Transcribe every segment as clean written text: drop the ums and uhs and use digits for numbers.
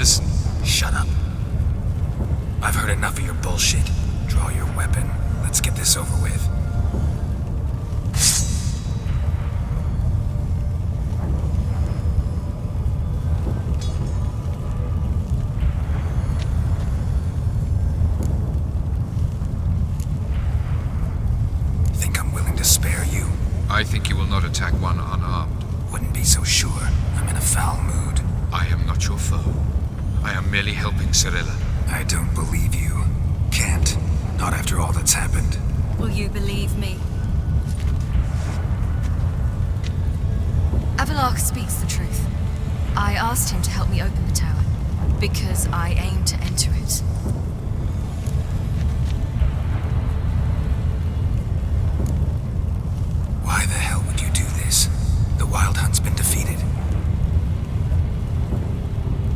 Listen. Shut up. I've heard enough of your bullshit. Draw your weapon. Let's get this over with. Think I'm willing to spare you? I think you will not attack one unarmed. Wouldn't be so sure. I'm in a foul mood. I am not your foe. I am merely helping Cyrilla. I don't believe you. Can't. Not after all that's happened. Will you believe me? Avalark speaks the truth. I asked him to help me open the tower, because I aim to enter it. Why the hell would you do this? The Wild Hunt's been defeated.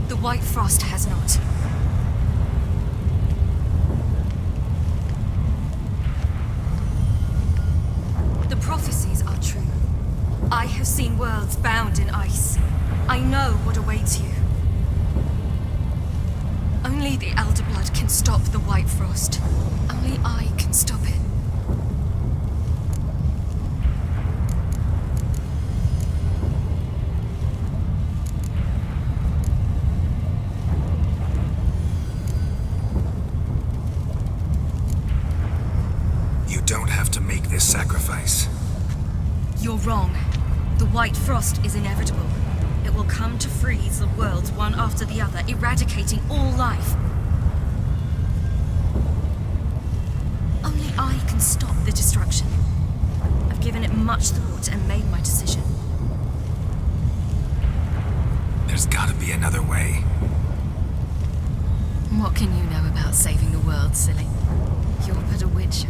The White Frost has not. The prophecies are true. I have seen worlds bound in ice. I know what awaits you. Only the Elder Blood can stop the White Frost. Only I can stop it. You don't have to make this sacrifice. You're wrong. The White Frost is inevitable. It will come to freeze the worlds one after the other, eradicating all life. Only I can stop the destruction. I've given it much thought and made my decision. There's gotta be another way. What can you know about saving the world, silly? You're but a witcher.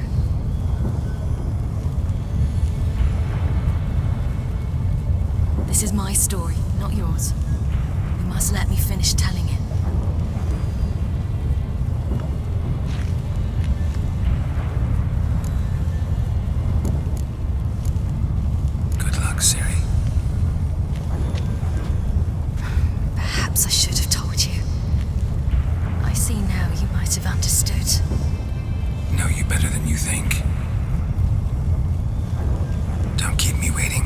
This is my story, not yours. You must let me finish telling it. Good luck, Ciri. Perhaps I should have told you. I see now you might have understood. Know you better than you think. Don't keep me waiting.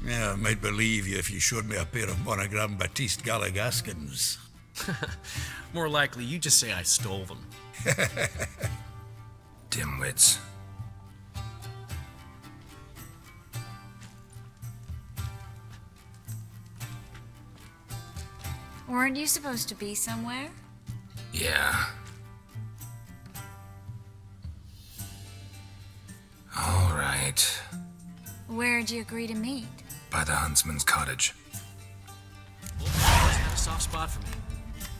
Yeah, I might believe you if you showed me a pair of monogram Batiste Galligaskins. More likely, you just say I stole them. Dimwits. Weren't you supposed to be somewhere? Yeah. All right. Where'd you agree to meet? By the huntsman's cottage. Wolf always had a soft spot for me.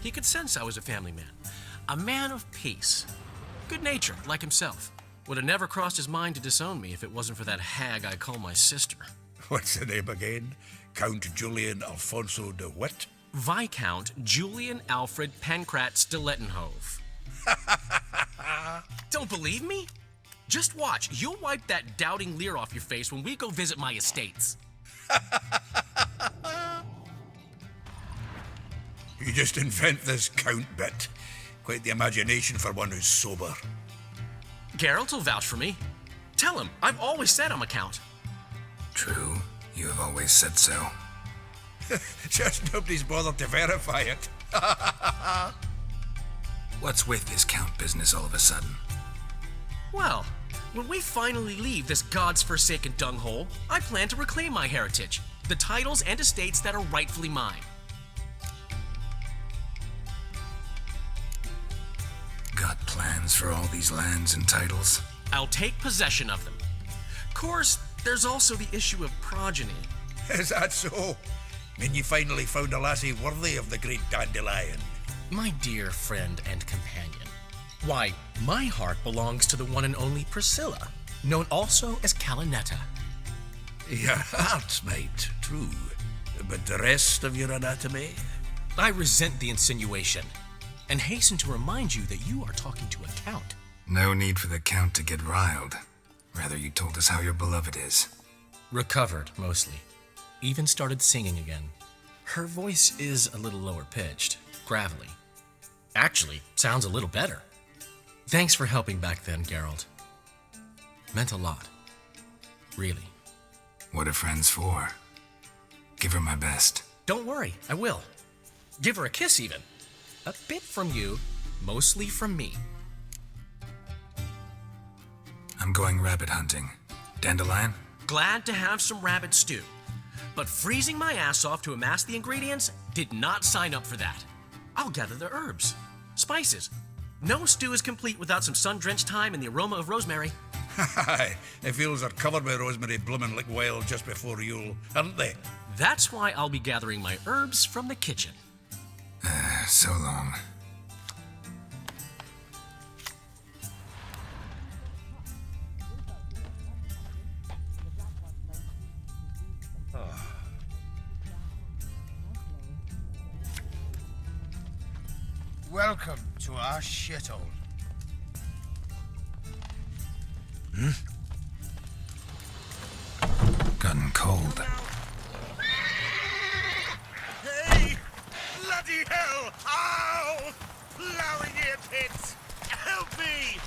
He could sense I was a family man. A man of peace. Good-natured, like himself. Would have never crossed his mind to disown me if it wasn't for that hag I call my sister. What's the name again? Count Julian Alfonso de Witt? Viscount Julian Alfred Pancratz de Lettenhove. Don't believe me? Just watch. You'll wipe that doubting leer off your face when we go visit my estates. You just invent this count bit. Quite the imagination for one who's sober. Geralt will vouch for me. Tell him, I've always said I'm a count. True, you have always said so. Just nobody's bothered to verify it. What's with this count business all of a sudden? Well, when we finally leave this God's forsaken dunghole, I plan to reclaim my heritage, the titles and estates that are rightfully mine. Got plans for all these lands and titles? I'll take possession of them. Of course, there's also the issue of progeny. Is that so? Mean you finally found a lassie worthy of the great dandelion? My dear friend and companion. Why, my heart belongs to the one and only Priscilla, known also as Calinetta. Your heart's mate, true. But the rest of your anatomy? I resent the insinuation, and hasten to remind you that you are talking to a count. No need for the count to get riled. Rather, you told us how your beloved is. Recovered, mostly. Even started singing again. Her voice is a little lower pitched, gravelly. Actually, sounds a little better. Thanks for helping back then, Geralt. Meant a lot. Really. What are friends for? Give her my best. Don't worry, I will. Give her a kiss, even. A bit from you, mostly from me. I'm going rabbit hunting. Dandelion? Glad to have some rabbit stew. But freezing my ass off to amass the ingredients did not sign up for that. I'll gather the herbs, spices. No stew is complete without some sun-drenched thyme and the aroma of rosemary. Aye, the fields are covered with rosemary blooming like wild just before Yule, aren't they? That's why I'll be gathering my herbs from the kitchen. So long. Welcome to our shithole. Gotten cold. Hey! Bloody hell! Ow! Plowing ear pits! Help me!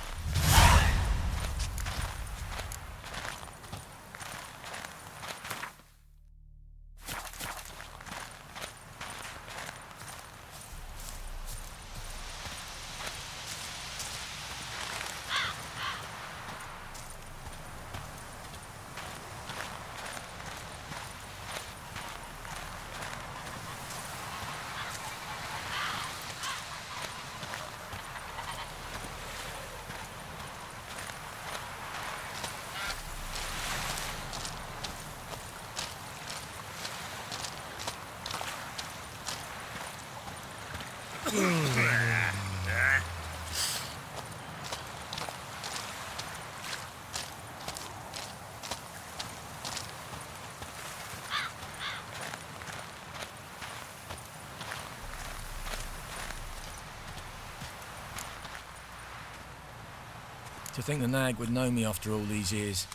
To think the nag would know me after all these years.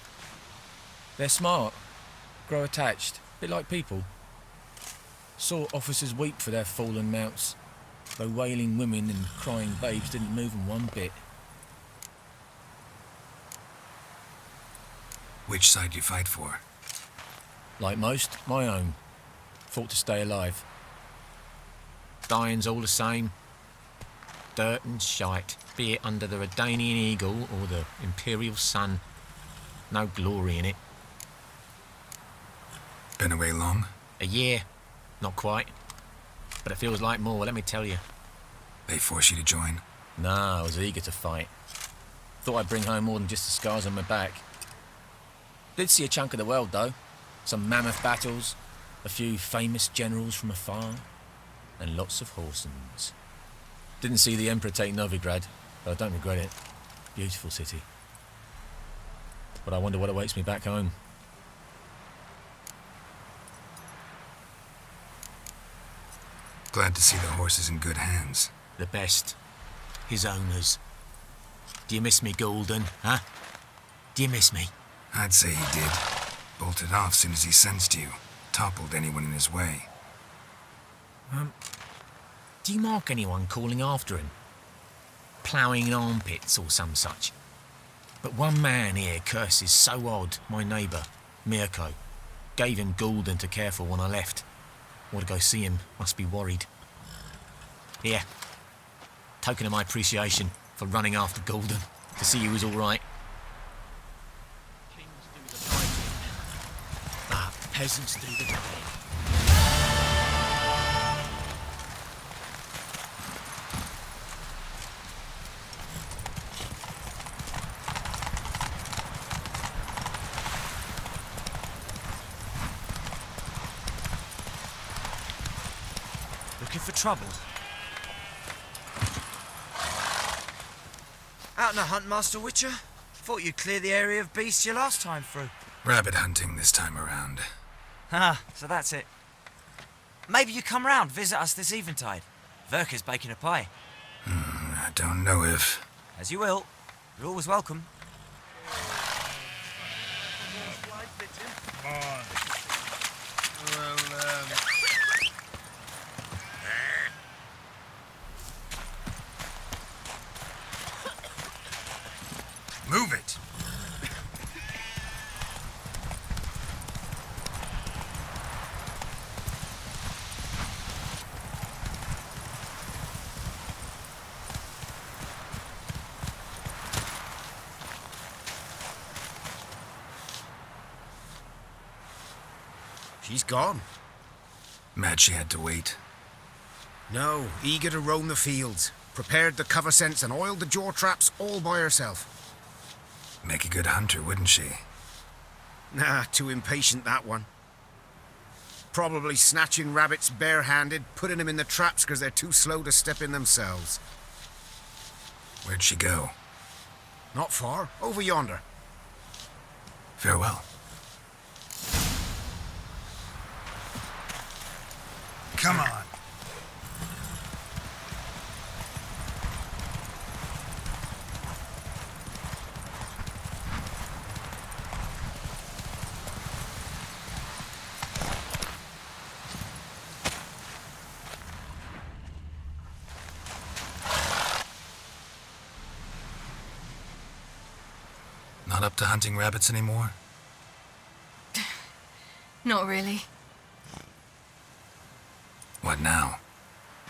They're smart, grow attached, a bit like people. Saw officers weep for their fallen mounts, though wailing women and crying babes didn't move them one bit. Which side you fight for? Like most, my own. Fought to stay alive. Dying's all the same. Dirt and shite, be it under the Redanian eagle or the imperial sun. No glory in it. Been away long? A year. Not quite. But it feels like more, let me tell you. They force you to join? Nah, I was eager to fight. Thought I'd bring home more than just the scars on my back. Did see a chunk of the world, though. Some mammoth battles, a few famous generals from afar, and lots of horsens. Didn't see the Emperor take Novigrad, but I don't regret it. Beautiful city. But I wonder what awaits me back home. Glad to see the horses in good hands. The best. His owners. Do you miss me, Golden, huh? Do you miss me? I'd say he did. Bolted off soon as he sensed you. Toppled anyone in his way. Do you mark anyone calling after him? Ploughing in armpits or some such? But one man here curses so odd, my neighbour, Mirko. Gave him Golden to care for when I left. Want to go see him, must be worried. Here. Token of my appreciation for running after Golden, to see he was all right. Kings do the fighting, peasants do the dying. Looking for trouble? Out on a hunt, Master Witcher? Thought you'd clear the area of beasts your last time through. Rabbit hunting this time around. Ah, so that's it. Maybe you come round, visit us this eventide. Verka's baking a pie. I don't know if... As you will. You're always welcome. Move it! She's gone. Mad she had to wait. No, eager to roam the fields. Prepared the cover scents and oiled the jaw traps all by herself. Make a good hunter, wouldn't she? Nah, too impatient, that one. Probably snatching rabbits barehanded, putting them in the traps because they're too slow to step in themselves. Where'd she go? Not far, over yonder. Farewell. Come on. Not up to hunting rabbits anymore? Not really. What now?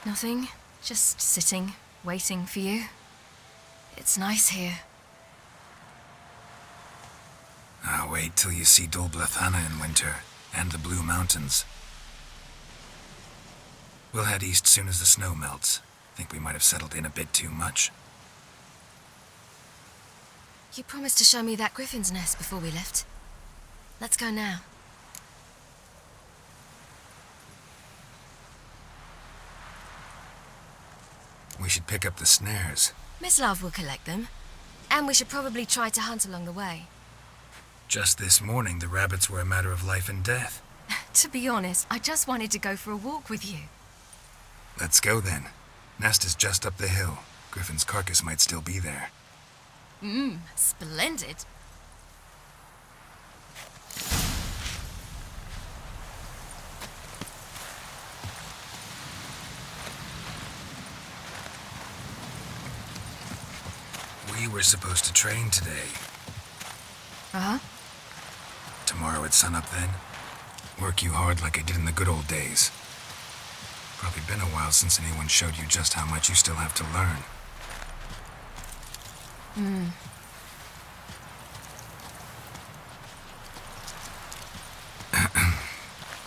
Nothing. Just sitting, waiting for you. It's nice here. I'll wait till you see Dol Blathana in winter, and the Blue Mountains. We'll head east soon as the snow melts. Think we might have settled in a bit too much. You promised to show me that griffin's nest before we left. Let's go now. We should pick up the snares. Miss Love will collect them. And we should probably try to hunt along the way. Just this morning, the rabbits were a matter of life and death. To be honest, I just wanted to go for a walk with you. Let's go then. Nest is just up the hill. Griffin's carcass might still be there. Splendid. We were supposed to train today. Uh-huh. Tomorrow at sunup then? Work you hard like I did in the good old days. Probably been a while since anyone showed you just how much you still have to learn.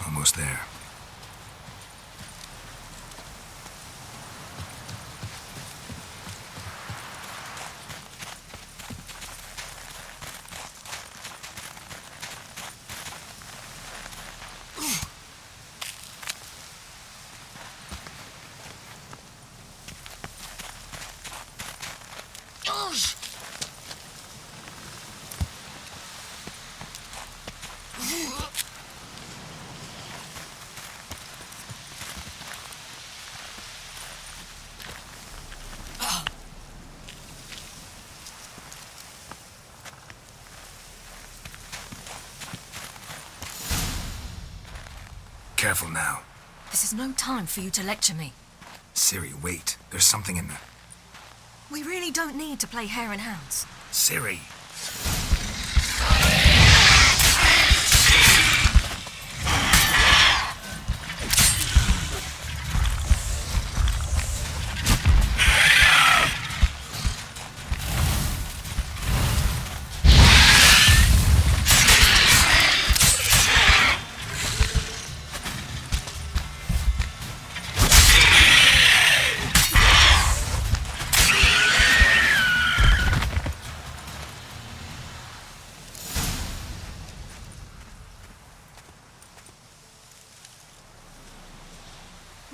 Almost there. Careful now. This is no time for you to lecture me. Siri, wait. There's something in there. We really don't need to play hare and hounds. Siri.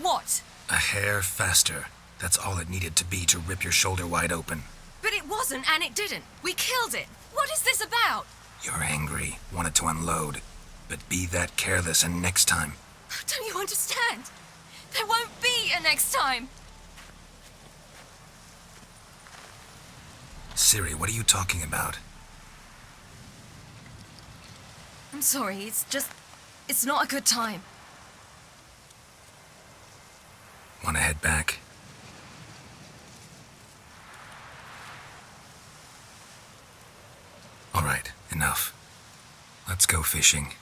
What? A hair faster. That's all it needed to be to rip your shoulder wide open. But it wasn't, and it didn't. We killed it. What is this about? You're angry, wanted to unload. But be that careless and next time. Don't you understand? There won't be a next time. Siri, what are you talking about? I'm sorry, it's not a good time. Want to head back? All right, enough. Let's go fishing.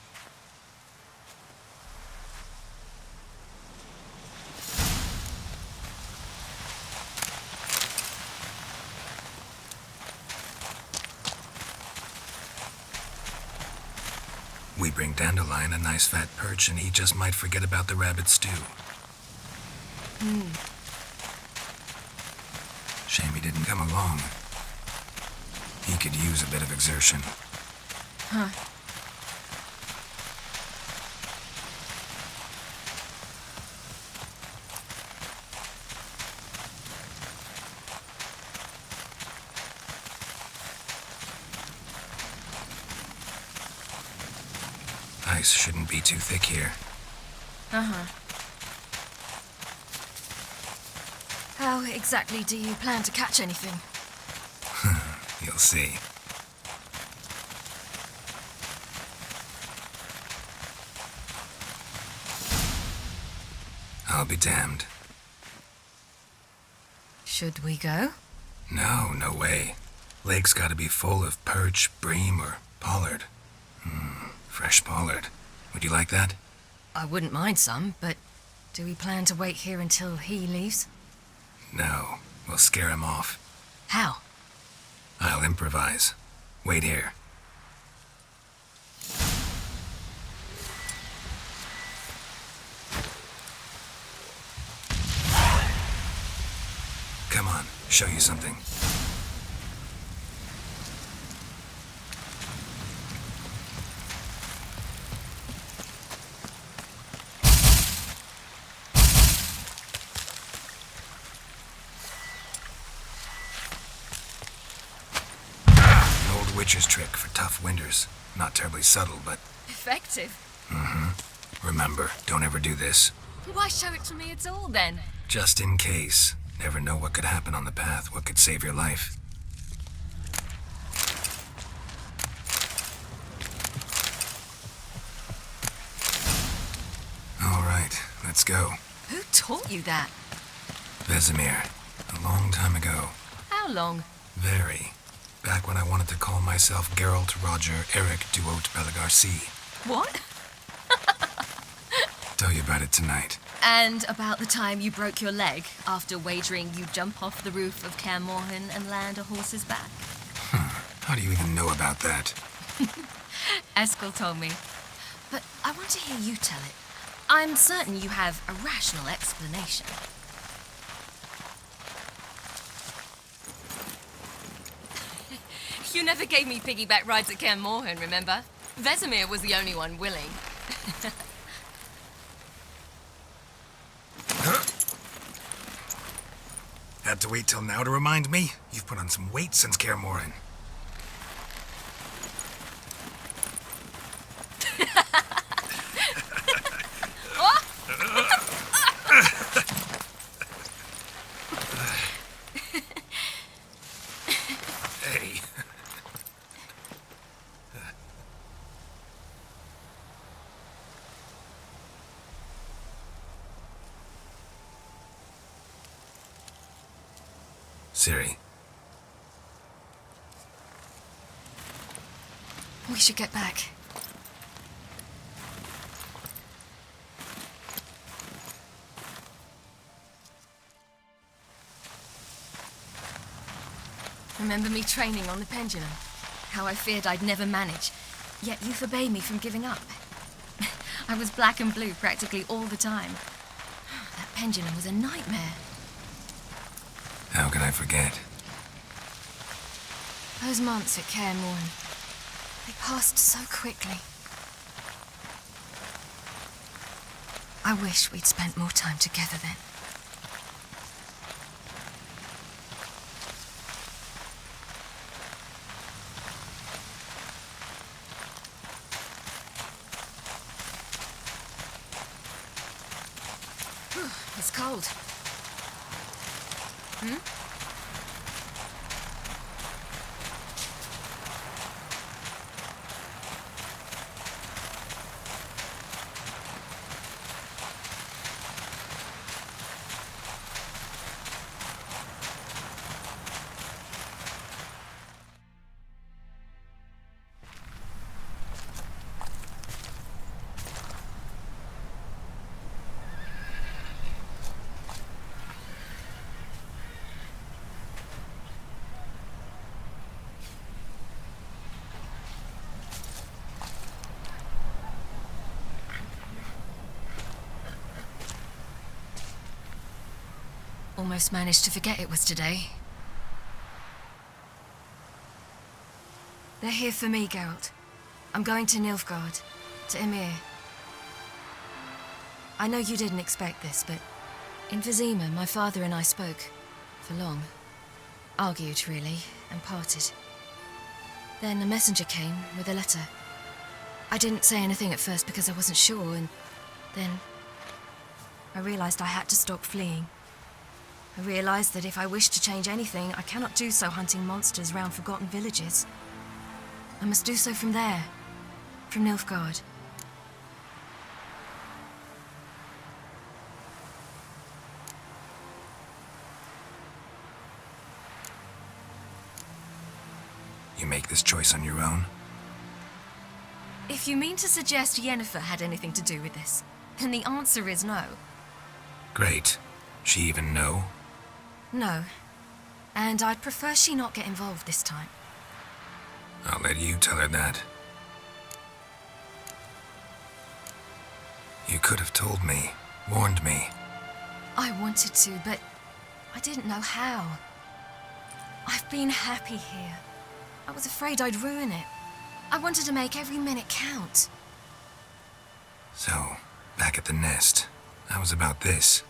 We bring Dandelion a nice fat perch, and he just might forget about the rabbit stew. Shame he didn't come along. He could use a bit of exertion. Huh. Ice shouldn't be too thick here. Uh-huh. How exactly do you plan to catch anything? You'll see. I'll be damned. Should we go? No, no way. Lake's gotta be full of perch, bream, or pollard. Fresh pollard. Would you like that? I wouldn't mind some, but do we plan to wait here until he leaves? No, we'll scare him off. How? I'll improvise. Wait here. Come on, show you something. Witch's trick for tough winters. Not terribly subtle, but... Effective. Remember, don't ever do this. Why show it to me at all, then? Just in case. Never know what could happen on the path, what could save your life. All right, let's go. Who taught you that? Vesemir. A long time ago. How long? Very. Back when I wanted to call myself Geralt Roger Eric Duot Belagarcy. What? about it tonight. And about the time you broke your leg after wagering you jump off the roof of Kaer Morhen and land a horse's back. How do you even know about that? Eskel told me. But I want to hear you tell it. I'm certain you have a rational explanation. You never gave me piggyback rides at Kaer Morhen, remember? Vesemir was the only one willing. Had to wait till now to remind me? You've put on some weight since Kaer Morhen. Hey. Ciri. We should get back. Remember me training on the pendulum? How I feared I'd never manage, yet you forbade me from giving up. I was black and blue practically all the time. That pendulum was a nightmare. How can I forget? Those months at Kaer Morhen, they passed so quickly. I wish we'd spent more time together then. It's cold. Almost managed to forget it was today. They're here for me, Geralt. I'm going to Nilfgaard, to Emir. I know you didn't expect this, but in Vizima, my father and I spoke for long. Argued, really, and parted. Then a messenger came with a letter. I didn't say anything at first because I wasn't sure, and then I realized I had to stop fleeing. I realized that if I wish to change anything, I cannot do so hunting monsters round forgotten villages. I must do so from there, from Nilfgaard. You make this choice on your own? If you mean to suggest Yennefer had anything to do with this, then the answer is no. Great. She even know? No. And I'd prefer she not get involved this time. I'll let you tell her that. You could have told me, warned me. I wanted to, but I didn't know how. I've been happy here. I was afraid I'd ruin it. I wanted to make every minute count. So, back at the nest, I was about this.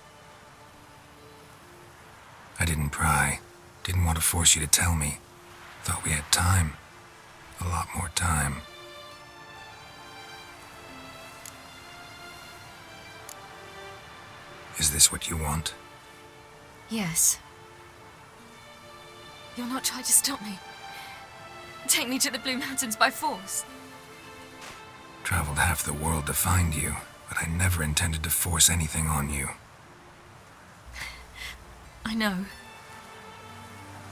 I didn't pry. Didn't want to force you to tell me. Thought we had time. A lot more time. Is this what you want? Yes. You'll not try to stop me. Take me to the Blue Mountains by force. Traveled half the world to find you, but I never intended to force anything on you. I know.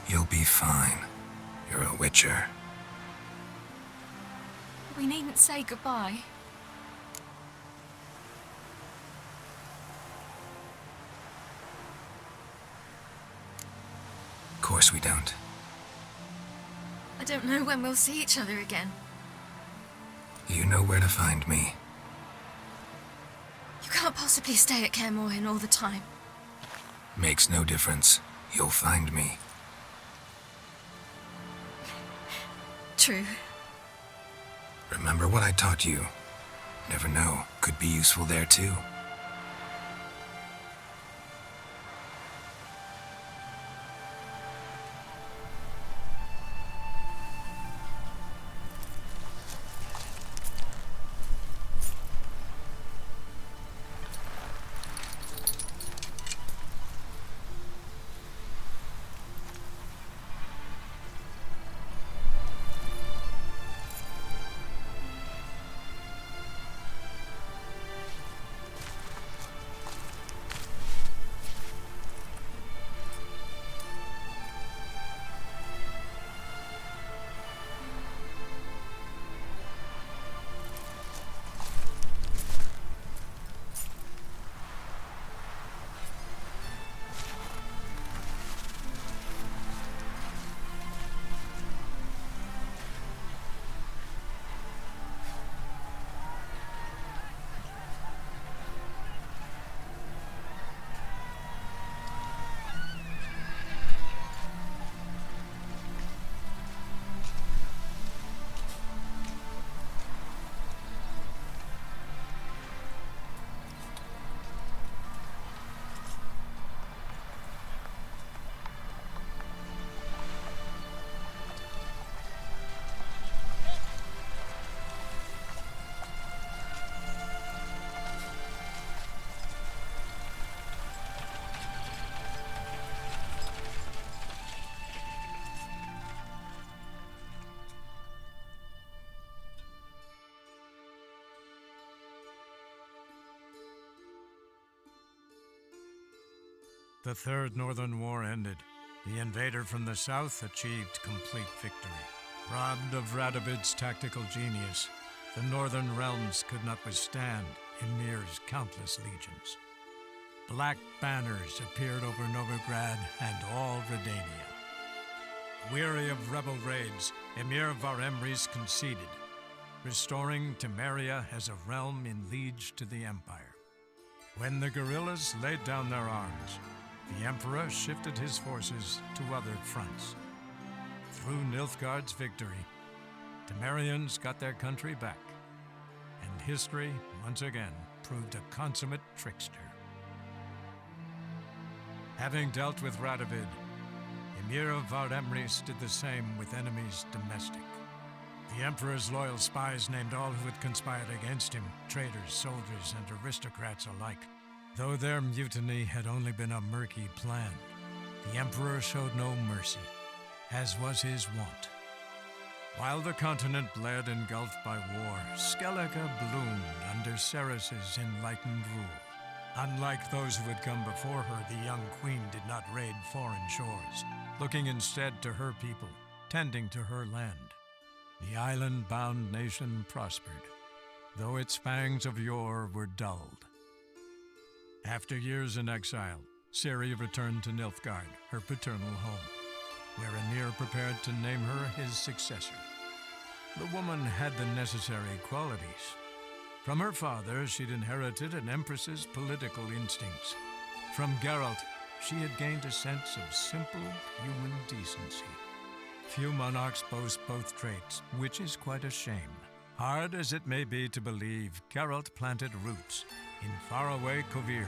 You'll be fine. You're a witcher. We needn't say goodbye. course we don't. I don't know when we'll see each other again. You know where to find me. You can't possibly stay at Kaer Morhen all the time. Makes no difference. You'll find me. True. Remember what I taught you. Never know, could be useful there too. The Third Northern War ended. The invader from the south achieved complete victory. Robbed of Radovid's tactical genius, the northern realms could not withstand Ymir's countless legions. Black banners appeared over Novigrad and all Redania. Weary of rebel raids, Ymir Varemrys conceded, restoring Temeria as a realm in liege to the Empire. When the guerrillas laid down their arms, the Emperor shifted his forces to other fronts. Through Nilfgaard's victory, Temerians got their country back, and history once again proved a consummate trickster. Having dealt with Radovid, Ymir of Varemrys did the same with enemies domestic. The Emperor's loyal spies named all who had conspired against him, traitors, soldiers, and aristocrats alike. Though their mutiny had only been a murky plan, the Emperor showed no mercy, as was his wont. While the continent bled engulfed by war, Skellige bloomed under Ceres's enlightened rule. Unlike those who had come before her, the young queen did not raid foreign shores, looking instead to her people, tending to her land. The island-bound nation prospered, though its fangs of yore were dulled. After years in exile, Ciri returned to Nilfgaard, her paternal home, where Ymir prepared to name her his successor. The woman had the necessary qualities. From her father, she'd inherited an empress's political instincts. From Geralt, she had gained a sense of simple human decency. Few monarchs boast both traits, which is quite a shame. Hard as it may be to believe, Geralt planted roots in faraway Kovir.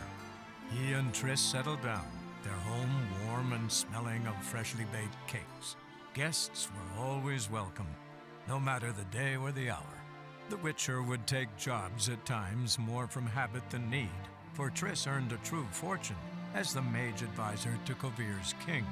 He and Triss settled down, their home warm and smelling of freshly baked cakes. Guests were always welcome, no matter the day or the hour. The Witcher would take jobs at times more from habit than need, for Triss earned a true fortune as the mage advisor to Kovir's king.